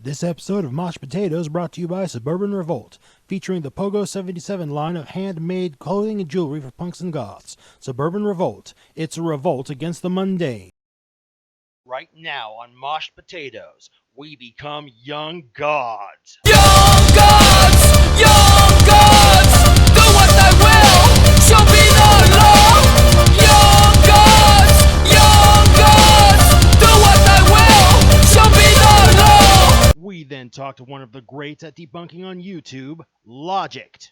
This episode of Mosh Potatoes brought to you by Suburban Revolt, featuring the Pogo 77 line of handmade clothing and jewelry for punks and goths. Suburban Revolt, it's a revolt against the mundane. Right now on Mosh Potatoes, we become young gods. Young gods! Young gods! Do what they will! Shall be the law! Young gods! Young gods! Do what they will! Shall be the law! We then talk to one of the greats at debunking on YouTube, Logicked.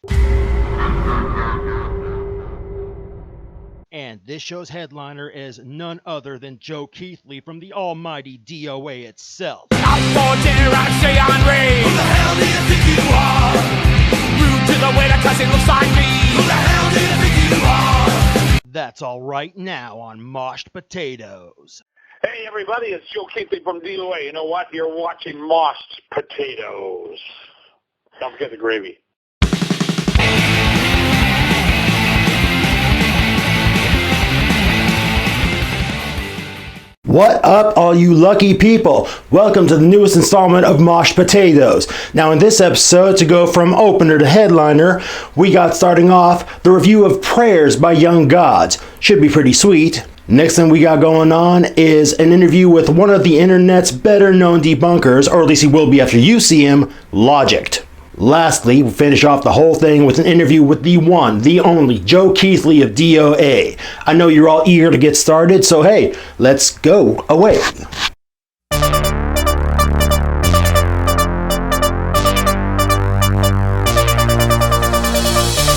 And this show's headliner is none other than Joe Keithley from the almighty D.O.A. itself. I'm for dear Ashley Henry! Who the hell do you think you are? Rude to the waiter cause it looks like me! Who the hell do you think you are? That's all right now on Moshed Potatoes. Hey everybody, it's Joe Keithley from D.O.A. You know what? You're watching Moshed Potatoes. Don't forget the gravy. What up, all you lucky people? Welcome to the newest installment of Mosh Potatoes. Now in this episode, to go from opener to headliner, we got starting off the review of Prayers by Young Gods. Should be pretty sweet. Next thing we got going on is an interview with one of the internet's better known debunkers, or at least he will be after you see him, Logicked. Lastly, we'll finish off the whole thing with an interview with the one, the only, Joe Keithley of D.O.A. I know you're all eager to get started, so hey, let's go away.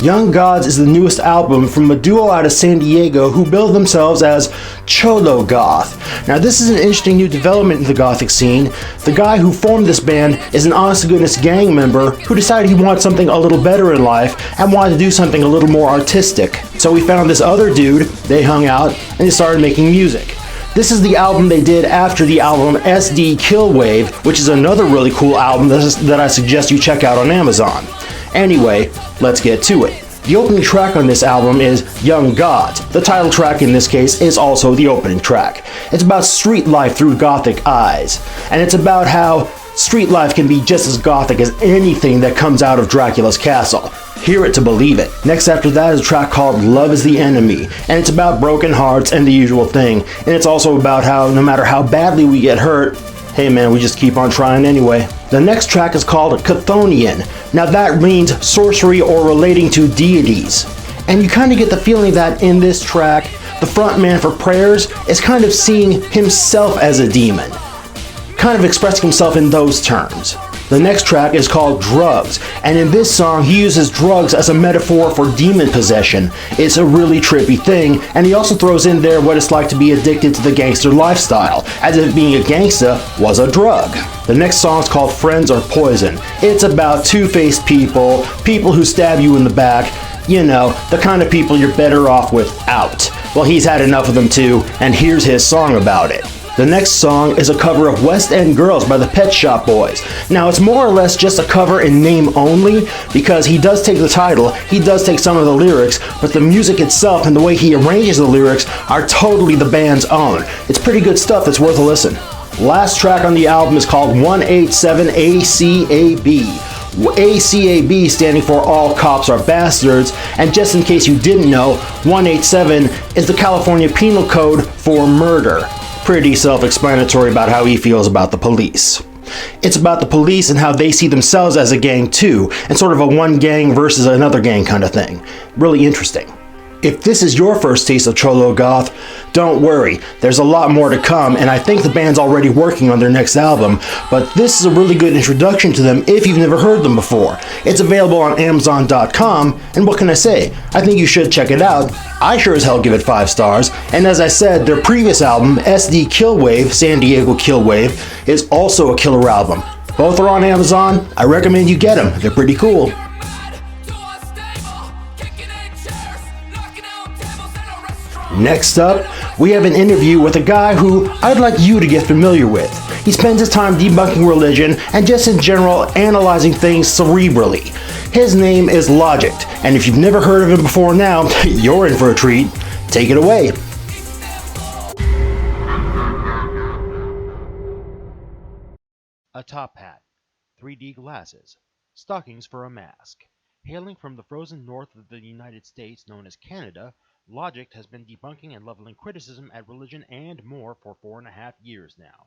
Young Gods is the newest album from a duo out of San Diego who bill themselves as Cholo Goth. Now this is an interesting new development in the gothic scene. The guy who formed this band is an honest-to-goodness gang member who decided he wanted something a little better in life and wanted to do something a little more artistic. So he found this other dude, they hung out, and they started making music. This is the album they did after the album SD Killwave, which is another really cool album that I suggest you check out on Amazon. Anyway, let's get to it. The opening track on this album is Young Gods. The title track in this case is also the opening track. It's about street life through gothic eyes, and it's about how street life can be just as gothic as anything that comes out of Dracula's castle. Hear it to believe it. Next after that is a track called Love is the Enemy, and it's about broken hearts and the usual thing, and it's also about how no matter how badly we get hurt, hey man, we just keep on trying anyway. The next track is called Chthonian. Now that means sorcery or relating to deities. And you kind of get the feeling that in this track, the frontman for Prayers is kind of seeing himself as a demon. Kind of expressing himself in those terms. The next track is called Drugs, and in this song he uses drugs as a metaphor for demon possession. It's a really trippy thing, and he also throws in there what it's like to be addicted to the gangster lifestyle, as if being a gangsta was a drug. The next song is called Friends Are Poison. It's about two-faced people, people who stab you in the back, you know, the kind of people you're better off without. Well, he's had enough of them too, and here's his song about it. The next song is a cover of West End Girls by the Pet Shop Boys. Now it's more or less just a cover in name only because he does take the title, he does take some of the lyrics, but the music itself and the way he arranges the lyrics are totally the band's own. It's pretty good stuff that's worth a listen. Last track on the album is called 187 ACAB. ACAB standing for All Cops Are Bastards, and just in case you didn't know, 187 is the California Penal Code for murder. Pretty self-explanatory about how he feels about the police. It's about the police and how they see themselves as a gang too, and sort of a one gang versus another gang kind of thing. Really interesting. If this is your first taste of Cholo Goth, don't worry, there's a lot more to come, and I think the band's already working on their next album, but this is a really good introduction to them if you've never heard them before. It's available on Amazon.com, and what can I say? I think you should check it out. I sure as hell give it 5 stars, and as I said, their previous album, SD Killwave, San Diego Killwave, is also a killer album. Both are on Amazon. I recommend you get them. They're pretty cool. Next up, we have an interview with a guy who I'd like you to get familiar with. He spends his time debunking religion and just in general analyzing things cerebrally. His name is Logicked, and if you've never heard of him before now, you're in for a treat. Take it away. A top hat, 3D glasses, stockings for a mask. Hailing from the frozen north of the United States known as Canada, Logicked has been debunking and leveling criticism at religion and more for 4.5 years now.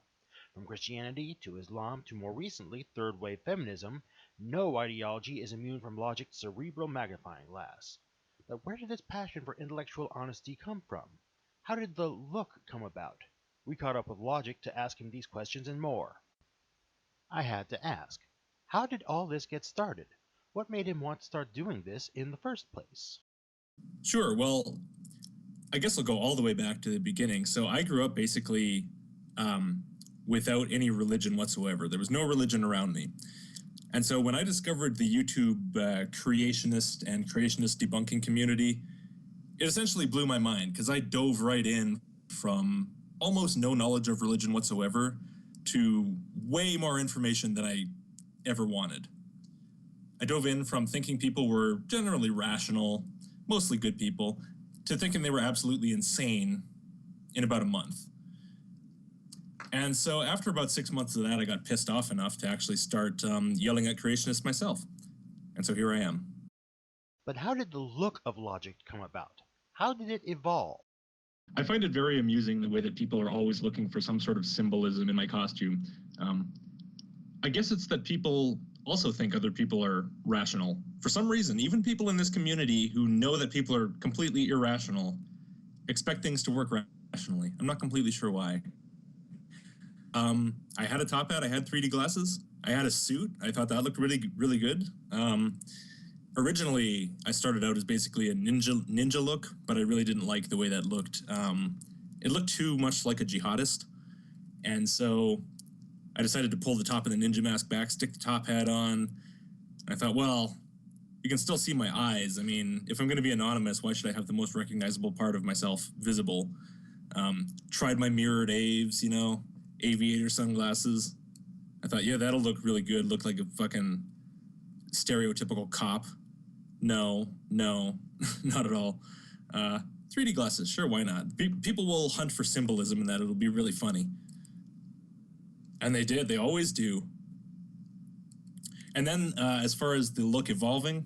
From Christianity to Islam to more recently third-wave feminism, no ideology is immune from Logicked's cerebral magnifying glass. But where did this passion for intellectual honesty come from? How did the look come about? We caught up with Logicked to ask him these questions and more. I had to ask, how did all this get started? What made him want to start doing this in the first place? Sure. Well, I guess I'll go all the way back to the beginning. So I grew up basically without any religion whatsoever. There was no religion around me. And so when I discovered the YouTube creationist and creationist debunking community, it essentially blew my mind because I dove right in from almost no knowledge of religion whatsoever to way more information than I ever wanted. I dove in from thinking people were generally rational, mostly good people, to thinking they were absolutely insane in about a month. And so after about 6 months of that, I got pissed off enough to actually start yelling at creationists myself. And so here I am. But how did the look of Logicked come about? How did it evolve? I find it very amusing the way that people are always looking for some sort of symbolism in my costume. I guess it's that people also think other people are rational. For some reason, even people in this community who know that people are completely irrational expect things to work rationally. I'm not completely sure why. I had a top hat, I had 3D glasses, I had a suit. I thought that looked really, really good. Originally, I started out as basically a ninja look, but I really didn't like the way that looked. It looked too much like a jihadist, and so I decided to pull the top of the ninja mask back, stick the top hat on. I thought, well, you can still see my eyes. I mean, if I'm going to be anonymous, why should I have the most recognizable part of myself visible? Tried my mirrored aves, aviator sunglasses. I thought, yeah, that'll look really good. Look like a fucking stereotypical cop. No, not at all. 3D glasses, sure, why not? People will hunt for symbolism in that. It'll be really funny. And they did. They always do. And then as far as the look evolving,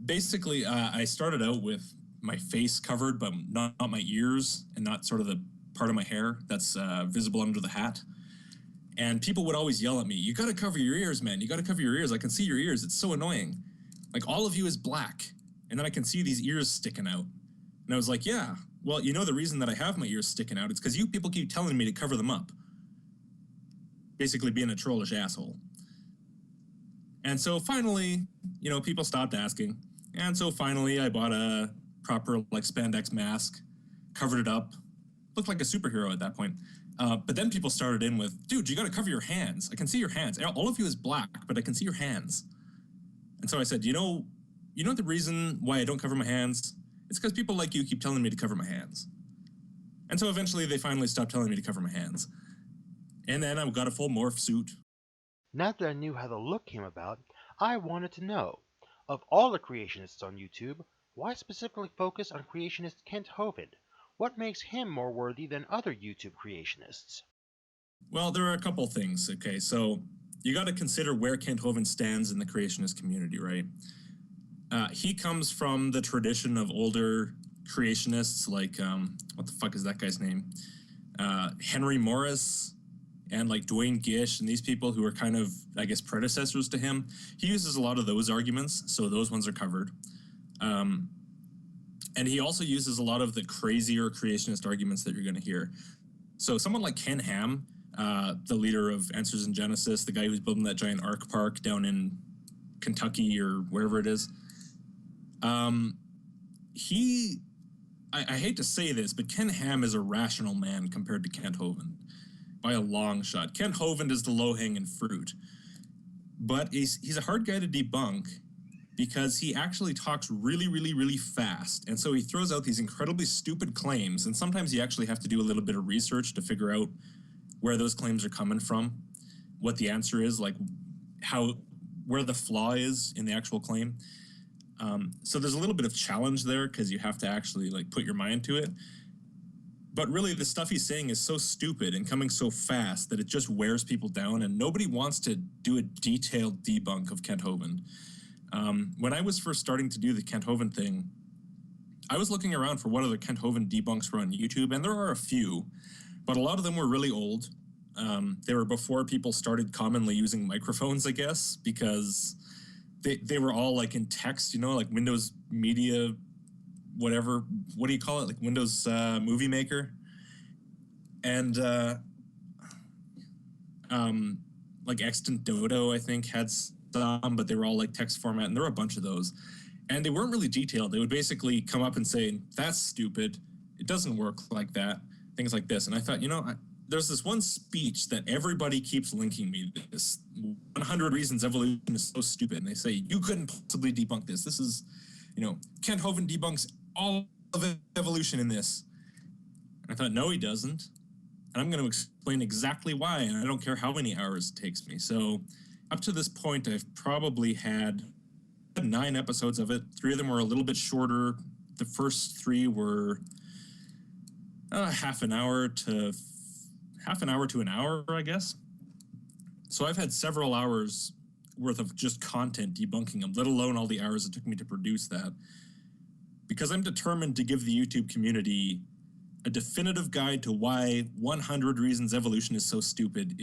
basically I started out with my face covered, but not my ears and not sort of the part of my hair that's visible under the hat. And people would always yell at me, you got to cover your ears, man. You got to cover your ears. I can see your ears. It's so annoying. Like, all of you is black. And then I can see these ears sticking out. And I was like, yeah, well, the reason that I have my ears sticking out is because you people keep telling me to cover them up. Basically being a trollish asshole. And so finally, people stopped asking. And so finally I bought a proper spandex mask, covered it up, looked like a superhero at that point. But then people started in with, dude, you got to cover your hands. I can see your hands. All of you is black, but I can see your hands. And so I said, you know the reason why I don't cover my hands? It's because people like you keep telling me to cover my hands. And so eventually they finally stopped telling me to cover my hands. And then I got a full morph suit. Now that I knew how the look came about, I wanted to know, of all the creationists on YouTube, why specifically focus on creationist Kent Hovind? What makes him more worthy than other YouTube creationists? Well, there are a couple things, okay? So you got to consider where Kent Hovind stands in the creationist community, right? He comes from the tradition of older creationists like, what the fuck is that guy's name? Henry Morris and Dwayne Gish and these people who are kind of, I guess, predecessors to him. He uses a lot of those arguments, so those ones are covered. And he also uses a lot of the crazier creationist arguments that you're going to hear. So someone like Ken Ham, the leader of Answers in Genesis, the guy who's building that giant ark park down in Kentucky or wherever it is, I hate to say this, but Ken Ham is a rational man compared to Kent Hovind by a long shot. Kent Hovind is the low-hanging fruit, but he's a hard guy to debunk because he actually talks really, really, really fast. And so he throws out these incredibly stupid claims, and sometimes you actually have to do a little bit of research to figure out where those claims are coming from, what the answer is, where the flaw is in the actual claim. So there's a little bit of challenge there because you have to actually put your mind to it. But really, the stuff he's saying is so stupid and coming so fast that it just wears people down, and nobody wants to do a detailed debunk of Kent Hovind. When I was first starting to do the Kent Hovind thing, I was looking around for what other Kent Hovind debunks were on YouTube, and there are a few, but a lot of them were really old. They were before people started commonly using microphones, I guess, because they were all like in text, like Windows Media, whatever, what do you call it? Like Windows Movie Maker. And like Extant Dodo, I think, had some, but they were all like text format, and there were a bunch of those. And they weren't really detailed. They would basically come up and say, that's stupid, it doesn't work like that, things like this. And I thought, there's this one speech that everybody keeps linking me, this 100 Reasons Evolution is so stupid. And they say, you couldn't possibly debunk this. This is, Kent Hovind debunks all of evolution in this. And I thought, no, he doesn't. And I'm going to explain exactly why, and I don't care how many hours it takes me. So up to this point, I've probably had 9 episodes of it. 3 of them were a little bit shorter. The first 3 were half an hour to an hour, I guess. So I've had several hours worth of just content debunking them, let alone all the hours it took me to produce that. Because I'm determined to give the YouTube community a definitive guide to why 100 Reasons Evolution is so stupid.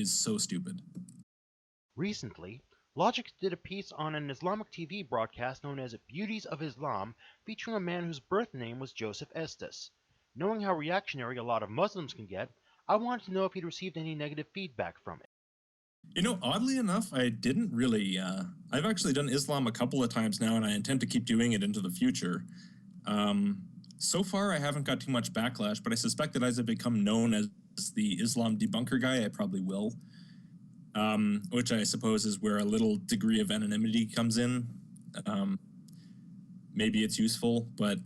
Recently, Logicked did a piece on an Islamic TV broadcast known as Beauties of Islam, featuring a man whose birth name was Joseph Estes. Knowing how reactionary a lot of Muslims can get, I wanted to know if he'd received any negative feedback from it. Oddly enough, I didn't really. I've actually done Islam a couple of times now, and I intend to keep doing it into the future. So far, I haven't got too much backlash, but I suspect that as I become known as the Islam debunker guy, I probably will. Which I suppose is where a little degree of anonymity comes in. Maybe it's useful, but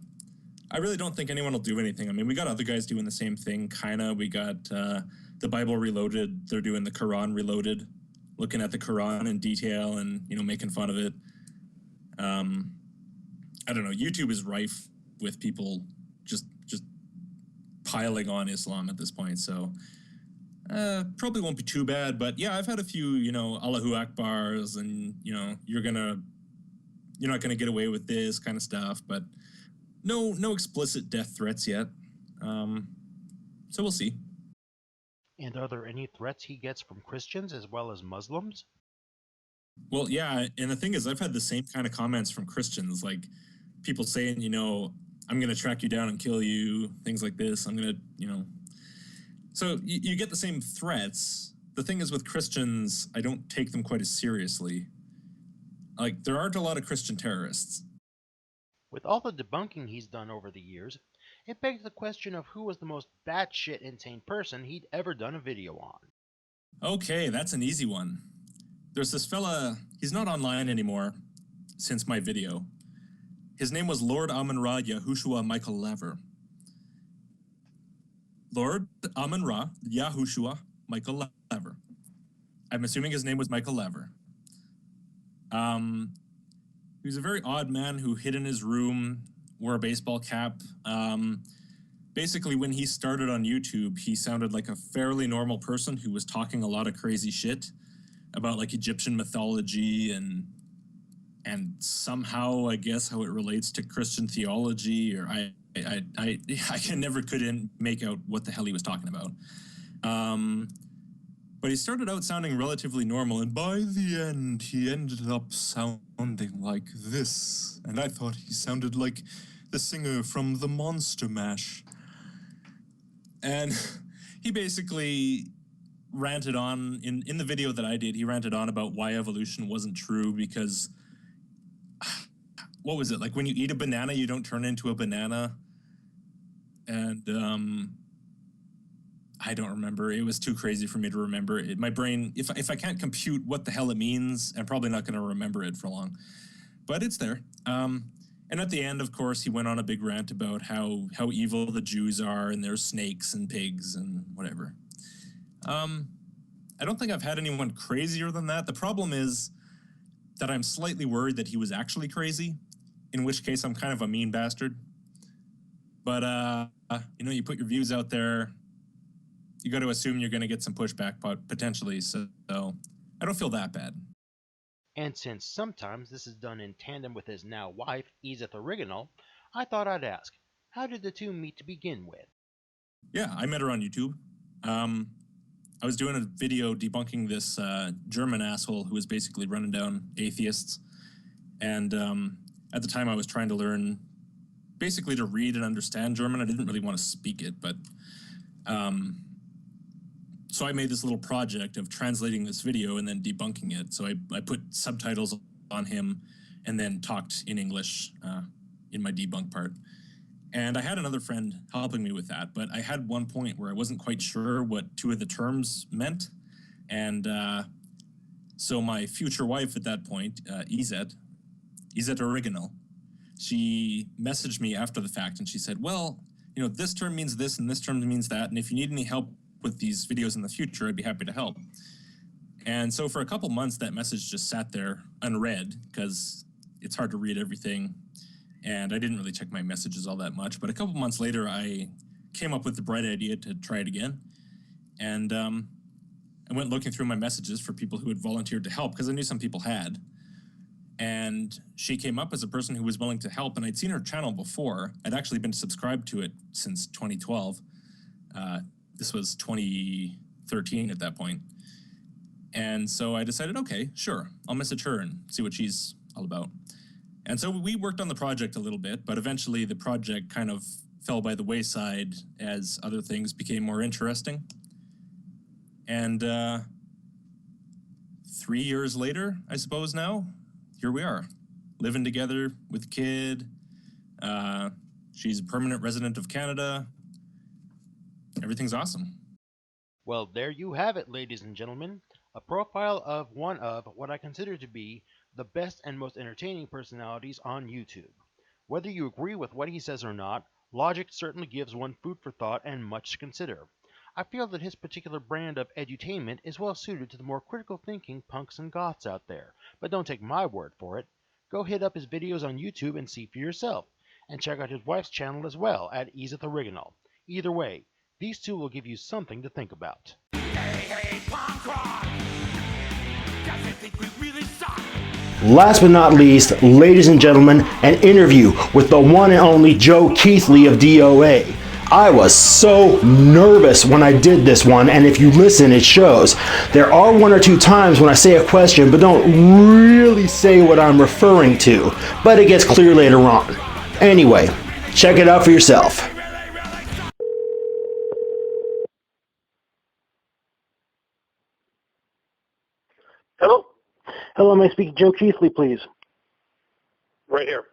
I really don't think anyone will do anything. I mean, we got other guys doing the same thing, kinda. We got the Bible Reloaded. They're doing the Quran Reloaded, looking at the Quran in detail and, making fun of it. I don't know. YouTube is rife with people just piling on Islam at this point, so probably won't be too bad. But yeah, I've had a few, Allahu Akbars and, you're not gonna get away with this kind of stuff, but no explicit death threats yet. So we'll see. And are there any threats he gets from Christians as well as Muslims? Well, yeah, and the thing is, I've had the same kind of comments from Christians, like people saying, I'm going to track you down and kill you, things like this. I'm going to, So you get the same threats. The thing is with Christians, I don't take them quite as seriously. Like, there aren't a lot of Christian terrorists. With all the debunking he's done over the years, it begs the question of who was the most batshit insane person he'd ever done a video on. Okay, that's an easy one. There's this fella, he's not online anymore since my video. His name was Lord Amun-Ra Yahushua Michael Lever. Lord Amun-Ra Yahushua Michael Lever. I'm assuming his name was Michael Lever. He was a very odd man who hid in his room, wore a baseball cap. Basically, when he started on YouTube, he sounded like a fairly normal person who was talking a lot of crazy shit about like Egyptian mythology and somehow, I guess, how it relates to Christian theology, or I couldn't make out what the hell he was talking about. But he started out sounding relatively normal, and by the end, he ended up sounding like this. And I thought he sounded like the singer from the Monster Mash. And he basically ranted on, in the video that I did, he ranted on about why evolution wasn't true because, what was it? Like when you eat a banana, you don't turn into a banana. And I don't remember. It was too crazy for me to remember. My brain, if I can't compute what the hell it means, I'm probably not going to remember it for long. But it's there. And at the end, of course, he went on a big rant about how evil the Jews are and they're snakes and pigs and whatever. I don't think I've had anyone crazier than that. The problem is that I'm slightly worried that he was actually crazy, in which case I'm kind of a mean bastard. But you put your views out there, you got to assume you're going to get some pushback potentially. So I don't feel that bad. And since sometimes this is done in tandem with his now wife, Edith Original, I thought I'd ask, how did the two meet to begin with? Yeah, I met her on YouTube. I was doing a video debunking this German asshole who was basically running down atheists. And at the time I was trying to learn basically to read and understand German. I didn't really want to speak it, but so I made this little project of translating this video and then debunking it. So I put subtitles on him and then talked in English in my debunk part. And I had another friend helping me with that, but I had one point where I wasn't quite sure what two of the terms meant. And so my future wife at that point, Izet Original, she messaged me after the fact and she said, well, this term means this and this term means that. And if you need any help with these videos in the future, I'd be happy to help. And so for a couple months, that message just sat there unread because it's hard to read everything. And I didn't really check my messages all that much. But a couple months later, I came up with the bright idea to try it again. And I went looking through my messages for people who had volunteered to help because I knew some people had. And she came up as a person who was willing to help. And I'd seen her channel before. I'd actually been subscribed to it since 2012. This was 2013 at that point. And so I decided, okay, sure, I'll message her and see what she's all about. And so we worked on the project a little bit, but eventually the project kind of fell by the wayside as other things became more interesting. And 3 years later, I suppose now, here we are, living together with a kid. She's a permanent resident of Canada. Everything's awesome. Well, there you have it, ladies and gentlemen. A profile of one of what I consider to be the best and most entertaining personalities on YouTube. Whether you agree with what he says or not, Logicked certainly gives one food for thought and much to consider. I feel that his particular brand of edutainment is well suited to the more critical thinking punks and goths out there, but don't take my word for it. Go hit up his videos on YouTube and see for yourself, and check out his wife's channel as well at Edith Original. Either way, these two will give you something to think about. Hey, punk rock! Does it think we really suck? Last but not least, ladies and gentlemen, an interview with the one and only Joe Keithley of D.O.A. I was so nervous when I did this one, and if you listen, it shows. There are one or two times when I say a question but don't really say what I'm referring to, but it gets clear later on. Anyway, check it out for yourself. Hello? Hello, may I speak to Joe Keithley, please? Right here.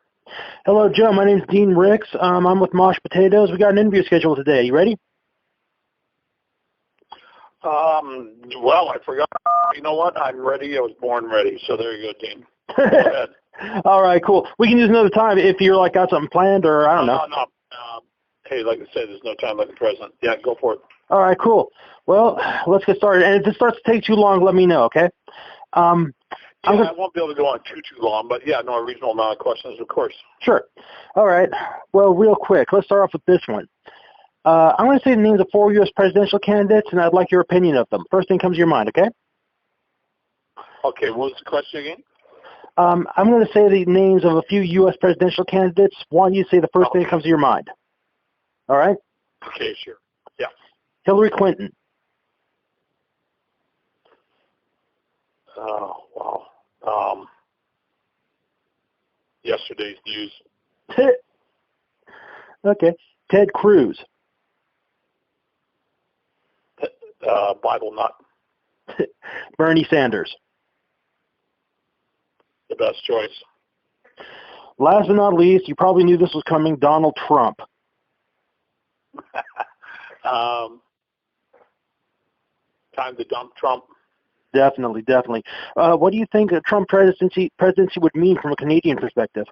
Hello, Joe. My name's Dean Ricks. I'm with Mosh Potatoes. We got an interview scheduled today. You ready? Well, I forgot. You know what? I'm ready. I was born ready. So there you go, Dean. Go ahead. All right, cool. We can use another time if you're like got something planned or I don't know. No. Hey, like I said, there's no time like the present. Yeah, go for it. All right, cool. Well, let's get started. And if this starts to take too long, let me know, okay? I won't be able to go on too long, but yeah, no, a reasonable amount of questions, of course. Sure. All right. Well, real quick, let's start off with this one. I'm going to say the names of 4 U.S. presidential candidates, and I'd like your opinion of them. First thing comes to your mind, okay? Okay, what was the question again? I'm going to say the names of a few U.S. presidential candidates. Want you to say the first thing that comes to your mind. All right? Okay, sure. Yeah. Hillary Clinton. Oh, wow. Yesterday's news. Okay. Ted Cruz. Bible nut. Bernie Sanders. The best choice. Last but not least, you probably knew this was coming, Donald Trump. Time to dump Trump. Definitely. What do you think a Trump presidency would mean from a Canadian perspective?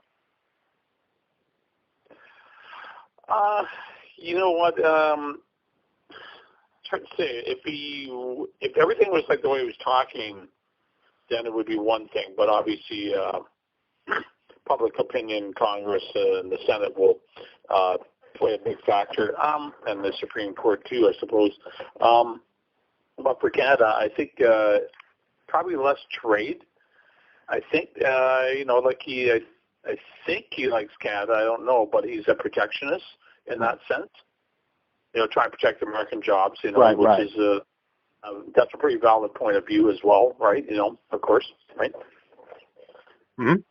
You know what? Trying to say, if everything was like the way he was talking, then it would be one thing. But obviously, public opinion, Congress, and the Senate will play a big factor, and the Supreme Court too, I suppose. But for Canada, I think probably less trade. I think I think he likes Canada. I don't know, but he's a protectionist in that sense. Try and protect American jobs. Which is that's a pretty valid point of view as well, right? Of course, right? Mm-hmm.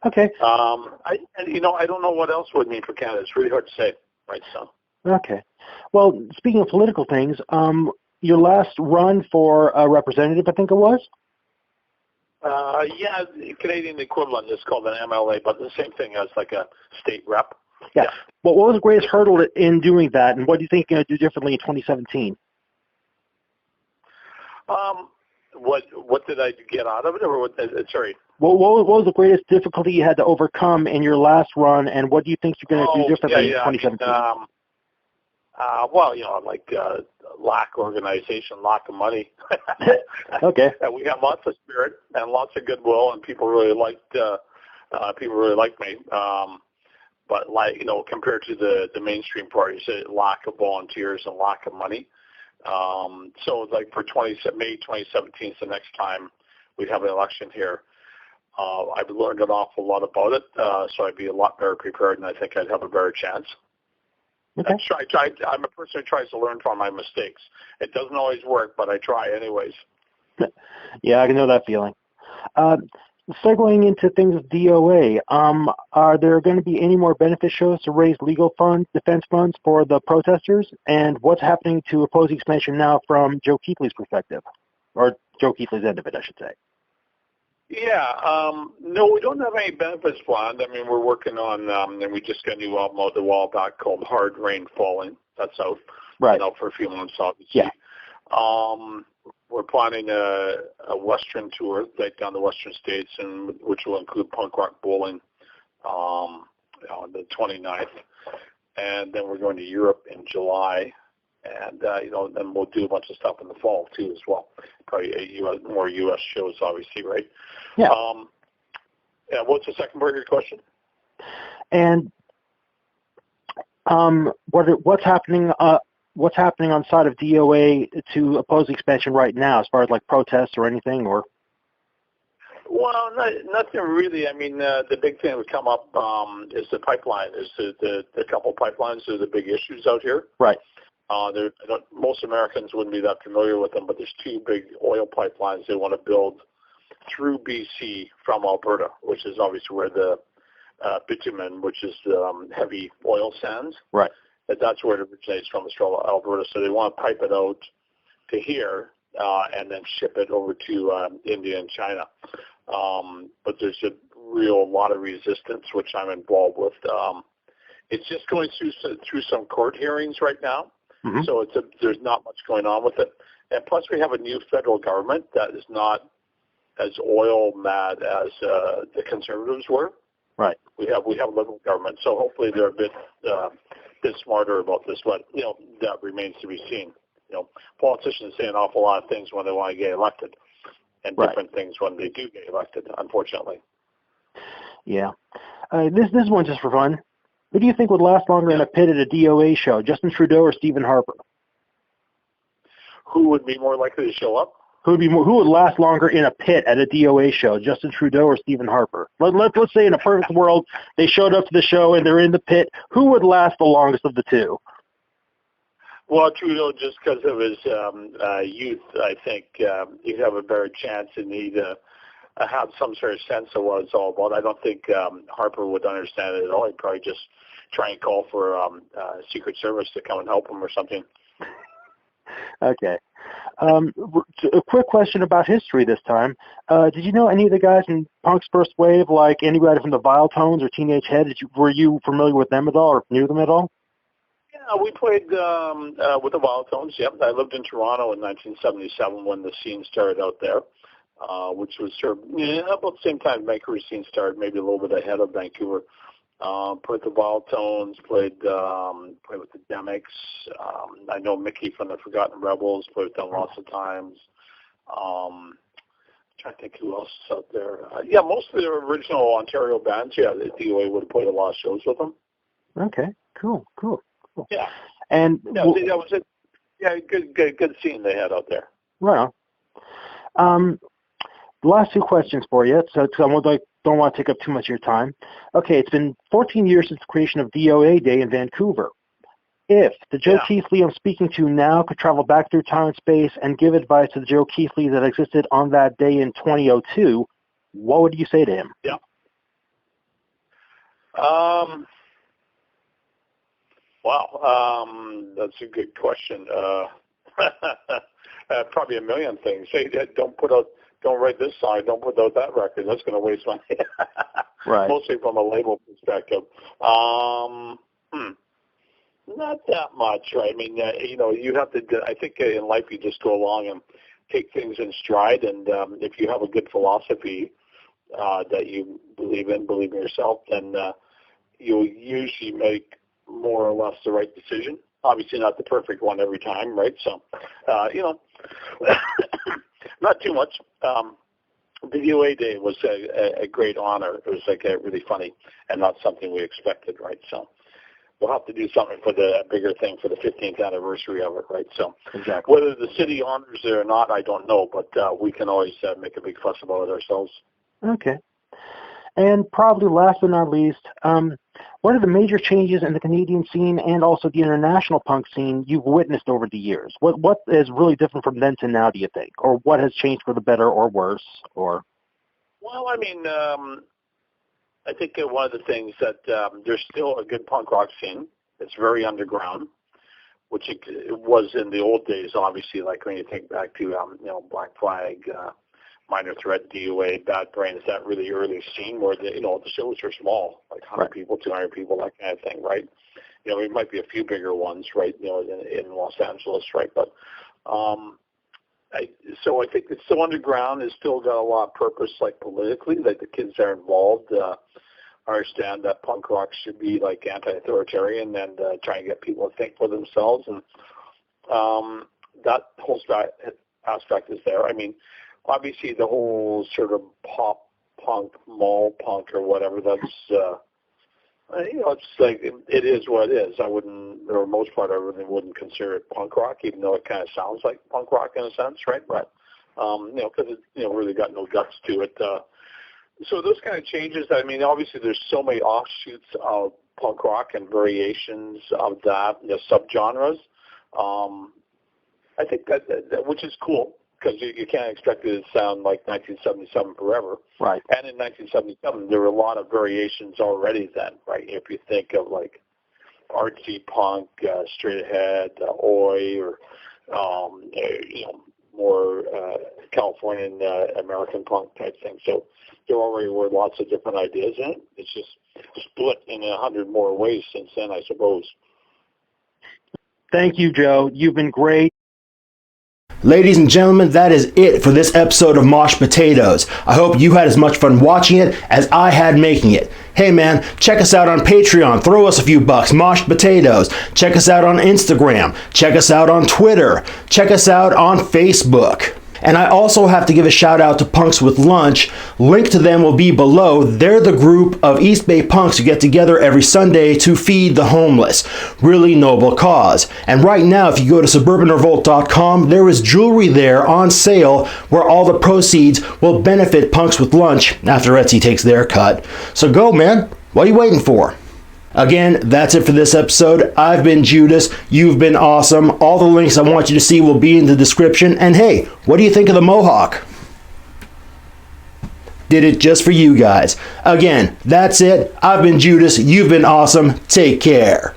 Okay. I don't know what else would mean for Canada. It's really hard to say, right? So. Okay. Well, speaking of political things, your last run for a representative, I think it was? Yeah, the Canadian equivalent is called an MLA, but the same thing as like a state rep. Yeah. Well, what was the greatest hurdle in doing that, and what do you think you're going to do differently in 2017? What did I get out of it, or sorry? What was the greatest difficulty you had to overcome in your last run, and what do you think you're going to do differently in 2017? Lack of organization, lack of money. Okay. We have lots of spirit and lots of goodwill, and people really liked me. But compared to the mainstream parties, lack of volunteers and lack of money. So like for May 2017 is the next time we have an election here. I've learned an awful lot about it, so I'd be a lot better prepared, and I think I'd have a better chance. Okay. I'm a person who tries to learn from my mistakes. It doesn't always work, but I try anyways. Yeah, I can know that feeling. Segueing into things with D.O.A., are there going to be any more benefit shows to raise legal funds, defense funds for the protesters? And what's happening to opposing expansion now from Joe Keithley's perspective? Or Joe Keithley's end of it, I should say. Yeah, no, we don't have any benefits planned. I mean, we're working on, and we just got a new album out a while back called Hard Rain Falling. That's out, for a few months, obviously. Yeah. We're planning a Western tour, right down the Western states, and which will include punk rock bowling on the 29th. And then we're going to Europe in July. And, then we'll do a bunch of stuff in the fall, too, as well. Probably more U.S. shows, obviously, right? Yeah. What's the second part of your question? And what's happening on the side of D.O.A. to oppose expansion right now, as far as, like, protests or anything, or? Well, nothing really. I mean, the big thing that would come up is the pipeline. Is the couple pipelines are the big issues out here. Right. Most Americans wouldn't be that familiar with them, but there's two big oil pipelines they want to build through BC from Alberta, which is obviously where the bitumen, which is heavy oil sands. Right. That's where it originates from, Alberta. So they want to pipe it out to here and then ship it over to India and China. But there's a lot of resistance, which I'm involved with. It's just going through some court hearings right now. Mm-hmm. So there's not much going on with it. And plus we have a new federal government that is not as oil mad as the Conservatives were. Right. We have a liberal government. So hopefully they're a bit smarter about this, but that remains to be seen. Politicians say an awful lot of things when they want to get elected, and different things when they do get elected, unfortunately. Yeah. This one's just for fun. Who do you think would last longer in a pit at a D.O.A. show, Justin Trudeau or Stephen Harper? Who would be more likely to show up? Who would last longer in a pit at a D.O.A. show, Justin Trudeau or Stephen Harper? Let's say in a perfect world, they showed up to the show and they're in the pit. Who would last the longest of the two? Well, Trudeau, just because of his youth, I think he'd have a better chance, and he'd have some sort of sense of what it's all about. I don't think Harper would understand it at all. He'd probably just try and call for Secret Service to come and help him or something. Okay. A quick question about history this time. Did you know any of the guys in punk's first wave, like anybody from the Vile Tones or Teenage Head? Were you familiar with them at all or knew them at all? Yeah, we played with the Vile Tones. Yep, I lived in Toronto in 1977 when the scene started out there, which was sort of about the same time Vancouver scene started, maybe a little bit ahead of Vancouver. Played the Vile Tones, played with the Demics. I know Mickey from the Forgotten Rebels, played with them lots of times. Trying to think who else is out there. Most of the original Ontario bands, the D.O.A. would have played a lot of shows with them. Okay, cool. Yeah. And Yeah, that was it. Yeah, good scene they had out there. Right on. The last two questions for you, so I don't want to take up too much of your time. Okay, it's been 14 years since the creation of D.O.A. Day in Vancouver. If the Joe Keithley I'm speaking to now could travel back through time and space and give advice to the Joe Keithley that existed on that day in 2002, what would you say to him? Yeah. Wow. That's a good question. Probably a million things. Say, don't write this song, don't put out that record. That's going to waste money. Right. Mostly from a label perspective. Not that much, right? I mean, you have to. I think in life you just go along and take things in stride, and if you have a good philosophy that you believe in yourself, then you'll usually make more or less the right decision. Obviously, not the perfect one every time, right? So, not too much. The D.O.A. Day was a great honor. It was really funny and not something we expected, right? So we'll have to do something for the bigger thing for the 15th anniversary of it, right? So exactly. Whether the city honors it or not, I don't know, but we can always make a big fuss about it ourselves. Okay. And probably last but not least, what are the major changes in the Canadian scene and also the international punk scene you've witnessed over the years? What is really different from then to now, do you think? Or what has changed for the better or worse? Or Well, I mean, I think one of the things that there's still a good punk rock scene. It's very underground, which it was in the old days, obviously, like when you think back to, Black Flag, Minor Threat, D.O.A., Bad Brains, that really early scene where the shows are small, like 100 people, 200 people, that kind of thing, right? There might be a few bigger ones, right, in Los Angeles, right? But so I think it's still underground. It's still got a lot of purpose, like politically, like the kids are involved. Understand that punk rock should be like anti-authoritarian and try and get people to think for themselves, and that whole aspect is there. I mean, obviously the whole sort of pop punk, mall punk or whatever, that's it's like it is what it is. I wouldn't, or most part, I really wouldn't consider it punk rock, even though it kind of sounds like punk rock in a sense, right? But because it really got no guts to it. So those kind of changes. I mean, obviously there's so many offshoots of punk rock and variations of that, subgenres. I think that which is cool, because you can't expect it to sound like 1977 forever. Right. And in 1977, there were a lot of variations already then, right? If you think of like artsy punk, straight ahead, oi, or more Californian American punk type thing. So there already were lots of different ideas in it. It's just split in 100 more ways since then, I suppose. Thank you, Joe. You've been great. Ladies and gentlemen, that is it for this episode of Mosh Potatoes. I hope you had as much fun watching it as I had making it. Hey man, check us out on Patreon. Throw us a few bucks. Mosh Potatoes. Check us out on Instagram. Check us out on Twitter. Check us out on Facebook. And I also have to give a shout out to Punks with Lunch. Link to them will be below. They're the group of East Bay punks who get together every Sunday to feed the homeless. Really noble cause. And right now, if you go to suburbanrevolt.com, there is jewelry there on sale where all the proceeds will benefit Punks with Lunch after Etsy takes their cut. So go, man. What are you waiting for? Again, that's it for this episode. I've been Judas. You've been awesome. All the links I want you to see will be in the description. And hey, what do you think of the Mohawk? Did it just for you guys. Again, that's it. I've been Judas. You've been awesome. Take care.